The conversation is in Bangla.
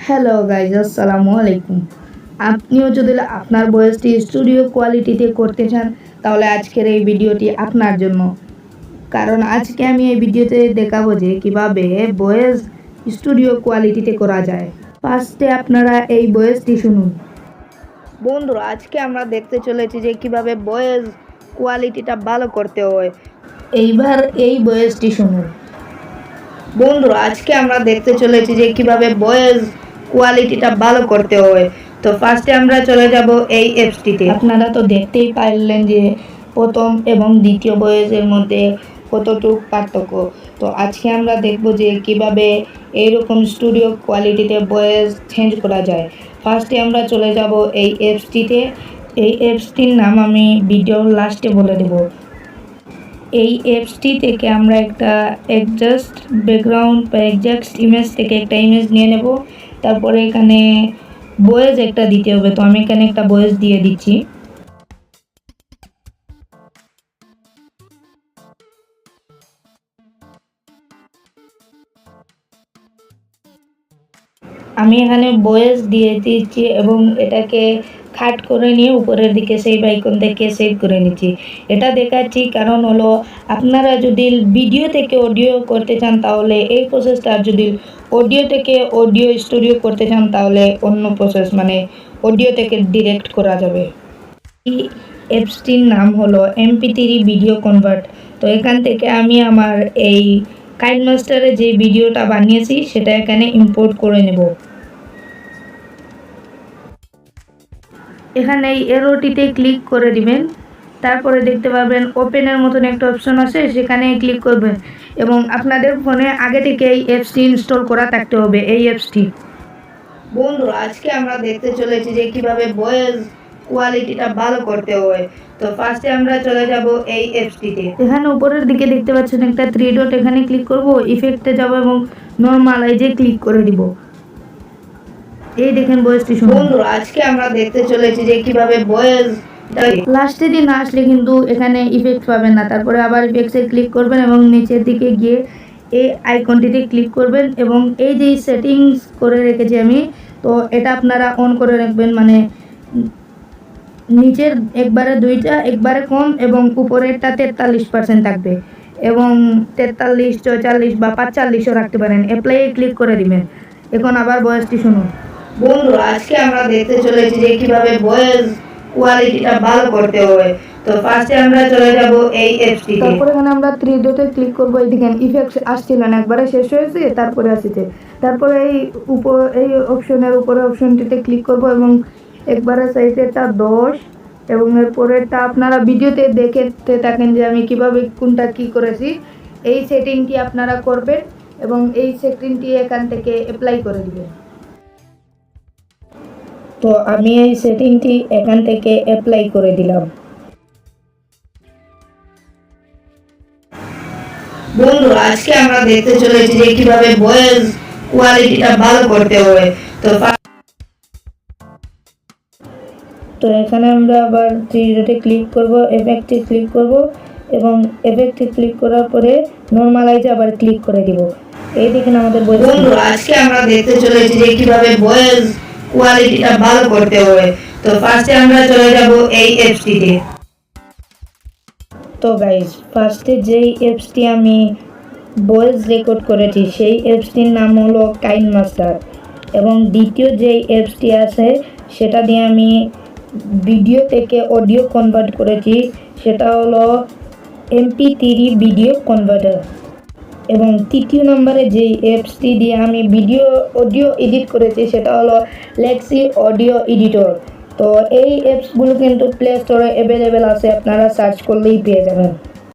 হ্যালো গাইজ, আসসালামু আলাইকুম। আপনিও যদি আপনার ভয়েসটি স্টুডিও কোয়ালিটিতে করতে চান তাহলে আজকের এই ভিডিওটি আপনার জন্য। কারণ আজকে আমি এই ভিডিওতে দেখাবো যে কিভাবে ভয়েস স্টুডিও কোয়ালিটিতে করা যায়। ফার্স্টে আপনারা এই ভয়েসটি শুনুন। বন্ধুরা, আজকে আমরা দেখতে চলেছি যে কিভাবে ভয়েস কোয়ালিটিটা ভালো করতে হয়। এইবার এই ভয়েসটি শুনুন। বন্ধুরা, আজকে আমরা দেখতে চলেছি যে কিভাবে ভয়েস কোয়ালিটিটা ভালো করতে হয়। তো ফার্স্টে আমরা চলে যাব এই অ্যাপসটিতে। আপনারা তো দেখতেই পারলেন যে প্রথম এবং দ্বিতীয় ভয়েসের মধ্যে কতটুকু পার্থক্য। তো আজকে আমরা দেখব যে কিভাবে এইরকম স্টুডিও কোয়ালিটিতে ভয়েস চেঞ্জ করা যায়। ফার্স্টে আমরা চলে যাব এই অ্যাপসটিতে। এই অ্যাপসটির নাম আমি ভিডিওর লাস্টে বলে দেব। এই অ্যাপসটি থেকে আমরা একটা অ্যাডজাস্ট ব্যাকগ্রাউন্ড বা অ্যাডজাস্ট ইমেজ থেকে একটা ইমেজ নিয়ে নেব। তারপরে এখানে ভয়েস একটা দিতে হবে। তো আমি এখানে একটা ভয়েস দিয়ে দিচ্ছি। আমি এখানে ভয়েস দিয়ে দিচ্ছি এবং এটাকে কাট করে নিয়ে উপরের দিকে সেভ আইকন থেকে সেভ করে নিচ্ছি। এটা দেখাচ্ছি কারণ হলো আপনারা যদি ভিডিও থেকে অডিও করতে চান তাহলে এই প্রসেসটা, আর যদি অডিও থেকে অডিও স্টুডিও করতে চান তাহলে অন্য প্রসেস, মানে অডিও থেকে ডিরেক্ট করা যাবে। এই অ্যাপসটির নাম হলো MP3 ভিডিও কনভার্ট। তো এখান থেকে আমি আমার এই কাইনমাস্টারে যে ভিডিওটা বানিয়েছি সেটা এখানে ইম্পোর্ট করে নেব। এখানে এই এরোটিতে ক্লিক করে দিবেন। তারপরে দেখতে পাবেন ওপেনের মতন একটা অপশন আছে, সেখানে ক্লিক করবেন এবং আপনাদের ফোনে আগে থেকে এই অ্যাপসটি ইনস্টল করা থাকতে হবে। এই অ্যাপসটি বন্ধুরা, আজকে আমরা দেখতে চলেছি যে কিভাবে ভয়েস কোয়ালিটিটা ভালো করতে হয়। তো ফার্স্টে আমরা চলে যাব এই অ্যাপসটিতে। এখানে উপরের দিকে দেখতে পাচ্ছেন একটা 3 ডট, এখানে ক্লিক করব, ইফেক্টে যাব এবং নরমালাইজে ক্লিক করে দিব। এই দেখেন ভয়েসটি শুনুন। বন্ধুরা, আজকে আমরা দেখতে চলেছি যে কিভাবে ভয়েস লাস্টে দিয়ে না আসলে কিন্তু এখানে ইফেক্ট পাবেন না। তারপরে আবার ইফেক্টসে ক্লিক করবেন এবং নিচের দিকে গিয়ে এই আইকনটিতে ক্লিক করবেন এবং এই যে সেটিংস করে রেখেছি আমি, তো এটা আপনারা অন করে রাখবেন। মানে নিচের একবারে 2টা একবারে কম এবং উপরেরটা 43% থাকবে এবং 43, 44 বা 45ও রাখতে পারেন। অ্যাপ্লাই ক্লিক করে দিবেন। এখন আবার ভয়েসটি শুনুন। বন্ধুরা, আজকে আমরা দেখতে চলেছি যে কিভাবে ভয়েস কোয়ালিটিটা ভালো করতে হয়। তো ফার্স্টে আমরা চলে যাব এই অ্যাপসটিতে। তারপরে এখানে আমরা 3 ডটে ক্লিক করব। এই দেখেন ইফেক্টস আসছিল না, একবারে শেষ হয়েছে, তারপরে আসছে। তারপরে এই অপশনের উপরে অপশনটিতে ক্লিক করব এবং একবারে সাইজেরটা 10 এবং এর পরেরটা আপনারা ভিডিওতে দেখতে থাকেন যে আমি কিভাবে কোনটা কি করেছি। এই সেটিংটি আপনারা করবেন এবং এই সেটিংটি এখান থেকে অ্যাপ্লাই করে দিবেন। তো আমি এই সেটিংটি এখান থেকে অ্যাপ্লাই করে দিলাম। বন্ধুরা, আজকে আমরা দেখতে চলেছি যে কিভাবে ভয়েস কোয়ালিটিটা ভালো করতে হয়। তো এখানে আমরা আবার 3 ডটে ক্লিক করব, এফেক্টে ক্লিক করব এবং এফেক্টে ক্লিক করার পরে নরমালাইজে আবার ক্লিক করে দিব। এই দেখেন আমাদের ভয়েস। বন্ধুরা, আজকে আমরা দেখতে চলেছি যে কিভাবে ভয়েস কোয়ালিটিটা ভালো করতে হয়। তো ফার্স্টে আমরা চলে যাব এই অ্যাপসটিতে। তো গাইস, ফার্স্টে যেই অ্যাপসটি আমি ভয়েস রেকর্ড করেছি সেই অ্যাপসটির নাম হলো কাইনমাস্টার এবং দ্বিতীয় যেই অ্যাপসটি আছে সেটা দিয়ে আমি ভিডিও থেকে অডিও কনভার্ট করেছি, সেটা হলো MP3 ভিডিও কনভার্টার। এবং তৃতীয় নম্বরে যেই অ্যাপসটি দিয়ে আমি অডিও এডিট করেছি সেটা হলো লেক্সি অডিও এডিটর। তো এই অ্যাপসগুলো কিন্তু প্লে স্টোরে অ্যাভেলেবেল আছে, আপনারা সার্চ করলেই পেয়ে যাবেন।